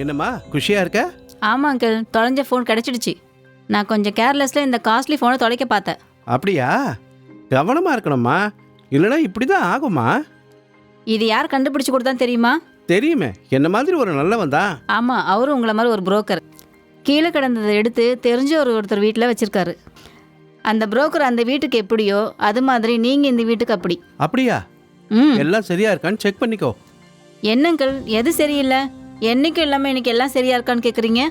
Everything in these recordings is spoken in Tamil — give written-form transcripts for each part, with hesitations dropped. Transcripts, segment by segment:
என்னம்மா குஷியா இருக்க? ஆமா அங்கிள், தொலைஞ்ச ஃபோன் கிடைச்சிடுச்சு. நான் கொஞ்சம் கேர்லெஸ்ல இந்த காஸ்ட்லி ஃபோனை தொலைக்க பார்த்தேன். அப்படியா? கவனமா இருக்கணும்மா, இல்லைன்னா இப்படிதான் ஆகுமா? இது யார் கண்டுபிடிச்சு கொடுத்தா தெரியுமா? தெரியுமே, என்ன மாதிரி ஒரு நல்லவன் தான். ஆமா, அவரும் உங்களை மாதிரி ஒரு புரோக்கர். கீழே கிடந்ததை எடுத்து தெரிஞ்ச ஒருத்தர் வீட்டில் வச்சிருக்காரு. அந்த புரோக்கர் அந்த வீட்டுக்கு எப்படியோ அது மாதிரி நீங்க இந்த வீட்டுக்கு அப்படி. அப்படியா? எல்லாம் சரியா இருக்கான்னு செக் பண்ணிக்கோ. என்ன அங்கிள், எது சரியில்லை? என்னைக்கும் இல்லாமல் இன்னைக்கு எல்லாம் சரியா இருக்கான்னு கேட்குறீங்க?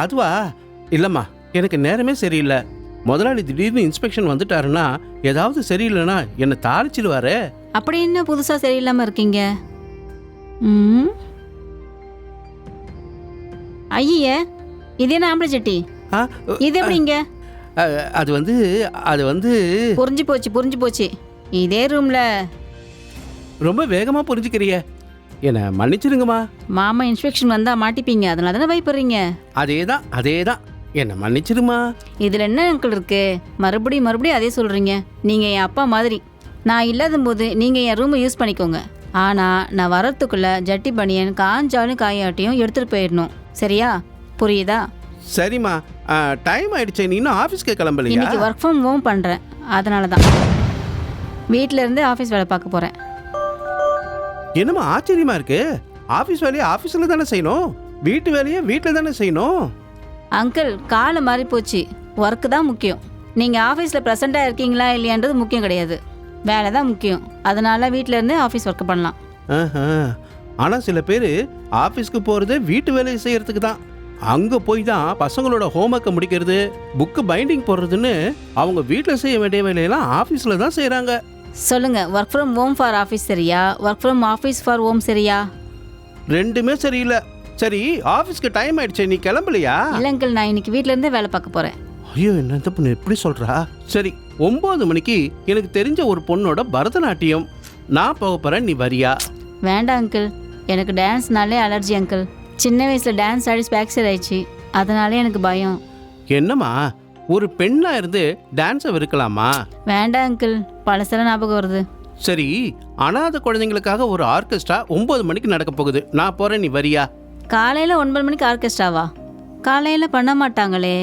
அதுவா? இல்லைம்மா, எனக்கு நேரமே சரியில்லை. முதலாளி திடீர்னு இன்ஸ்பெக்ஷன் வந்துட்டாருன்னா ஏதாவது சரியில்லைன்னா என்னை தாளிச்சிடுவாரு. அப்படி என்ன புதுசா சரியில்லாம இருக்கீங்க? ஐய, இது என்ன ஆம்பளை சட்டி? இது எப்படிங்க? அது வந்து புரிஞ்சு போச்சு. இதே ரூம்ல ரொம்ப வேகமா புரிஞ்சுக்கிறிய. என்ன மன்னிச்சிருங்கம்மா. மாமா இன்ஸ்பெக்ஷன் வந்தா மாட்டிப்பீங்க, அதனால தானே பயப்படுறீங்க. அதேதான் என்ன மன்னிச்சிருமா. இதுல என்ன அங்கிள் இருக்கு? மறுபடியும் அதே சொல்றீங்க. நீங்க என் அப்பா மாதிரி. நான் இல்லாத போது நீங்க என் ரூமை யூஸ் பண்ணிக்கோங்க. ஆனா நான் வரத்துக்குள்ள ஜட்டி பனியன் காஞ்சாலும் காயாட்டியும் எடுத்துட்டு போயிடணும். சரியா? புரியுதா? சரிம்மா, டைம் ஆயிடுச்சு. நீ இன்னும் ஆஃபீஸ்க்கு கிளம்பலையா? இன்னைக்கு ஒர்க் ஃப்ரம் ஹோம் பண்றேன், அதனால தான் வீட்டில இருந்து ஆஃபீஸ் வேலை பார்க்க போறேன். என்னம்மா ஆச்சரியமா இருக்கு? ஆஃபீஸ் வேலையை ஆஃபீஸில் தானே செய்யணும், வீட்டு வேலையை வீட்டில் தானே செய்யணும். அங்கிள், காலம் மாறி போச்சு. ஒர்க்கு தான் முக்கியம். நீங்கள் ஆஃபீஸில் ப்ரெசண்ட்டாக இருக்கீங்களா இல்லையான்றது முக்கியம் கிடையாது, வேலை தான் முக்கியம். அதனால வீட்டில் இருந்து ஆஃபீஸ் ஒர்க் பண்ணலாம். ஆனால் சில பேர் ஆஃபீஸ்க்கு போகிறது வீட்டு வேலையை செய்யறதுக்கு தான். அங்கே போய் தான் பசங்களோட ஹோம்ஒர்க்கை முடிக்கிறது, புக்கு பைண்டிங் போடுறதுன்னு அவங்க வீட்டில் செய்ய வேண்டிய வேலையெல்லாம் ஆஃபீஸில் தான் செய்கிறாங்க. சொல்லுங்க, work from home for office சரியா, work from office for home சரியா? ரெண்டுமே சரியில்லை. சரி, ஆஃபீஸ்க்கு டைம் ஆயிடுச்சு, நீ கிளம்பலையா? இல்லை அங்கிள், நான் இன்னைக்கு வீட்டில இருந்தே வேலை பார்க்க போறேன். ஐயோ, என்ன இந்த பொண்ணு எப்படி சொல்றா? சரி, 9 மணிக்கு எனக்கு தெரிஞ்ச ஒரு பொண்ணோட பரதநாட்டியம், நான் போக போறேன், நீ வரியா? வேண்டாம் அங்கிள், எனக்கு டான்ஸ்னாலே அலர்ஜி அங்கிள். சின்ன வயசுல டான்ஸ் ஆடி ஸ்பேக்சர் ஆயிடுச்சு, அதனாலே எனக்கு பயம். என்னம்மா, ஒரு பெண்ணா இருந்து டான்ஸை வெறுக்கலாமா? வேண்டாம் அங்கிள், பழசெல்லாம் ஞாபகம் வருது. சரி, அனாதை குழந்தைங்களுக்காக ஒரு ஆர்கெஸ்ட்ரா 9 மணிக்கு நடக்க போகுது, நான் போறேன், நீ வரியா? காலையில 9 மணிக்கு ஆர்கெஸ்ட்ராவா? காலையில பண்ண மாட்டாங்களே,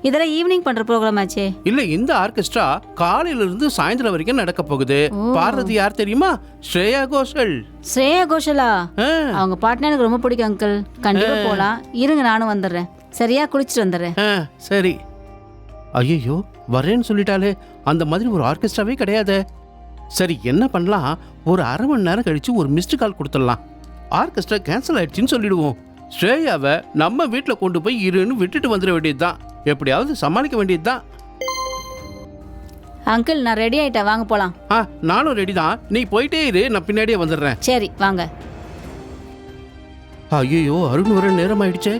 இதெல்லாம் ஈவினிங் பண்ற ப்ரோக்ராம் ஆச்சே. இல்ல, இந்த ஆர்கெஸ்ட்ரா காலையில இருந்து சாயந்தரம் வரைக்கும் நடக்க போகுது. பாடுறது யார் தெரியுமா? ஸ்ரேயா கோஷல். ஸ்ரேயா கோஷலா? அவங்க பாட்டுனா எனக்கு ரொம்ப பிடிக்கும் அங்கிள், கண்டிப்பா போலாம். இருங்க, நானும் வந்துடுறேன். சரியா? குளிச்சுட்டு வந்துடுறேன். சரி. ஐயோ, வரேன்னு சொல்லிட்டாலே. அந்த மாதிரி ஒரு ஆர்கெஸ்ட்ராவே கிடையாது. சரி, என்ன பண்ணலாம்? ஒரு அரை மணி நேரம் கழிச்சு ஒரு மிஸ்டு கால் கொடுத்துடலாம். ஆர்கெஸ்ட்ரா கேன்சல் ஆயிடுச்சுன்னு சொல்லிடுவோம். ஸ்ரேயாவை நம்ம வீட்டில் கொண்டு போய் இருன்னு விட்டுட்டு வந்துட வேண்டியதுதான். எப்படியாவது சமாளிக்க வேண்டியதுதான். அங்கிள், நான் ரெடி ஆயிட்டேன், வாங்க போலாம். நானும் ரெடி தான், நீ போயிட்டே இரு, நான் பின்னாடியே வந்துடுறேன். சரி, வாங்க. ஐயோ, அருண் வர நேரம் ஆயிடுச்சே.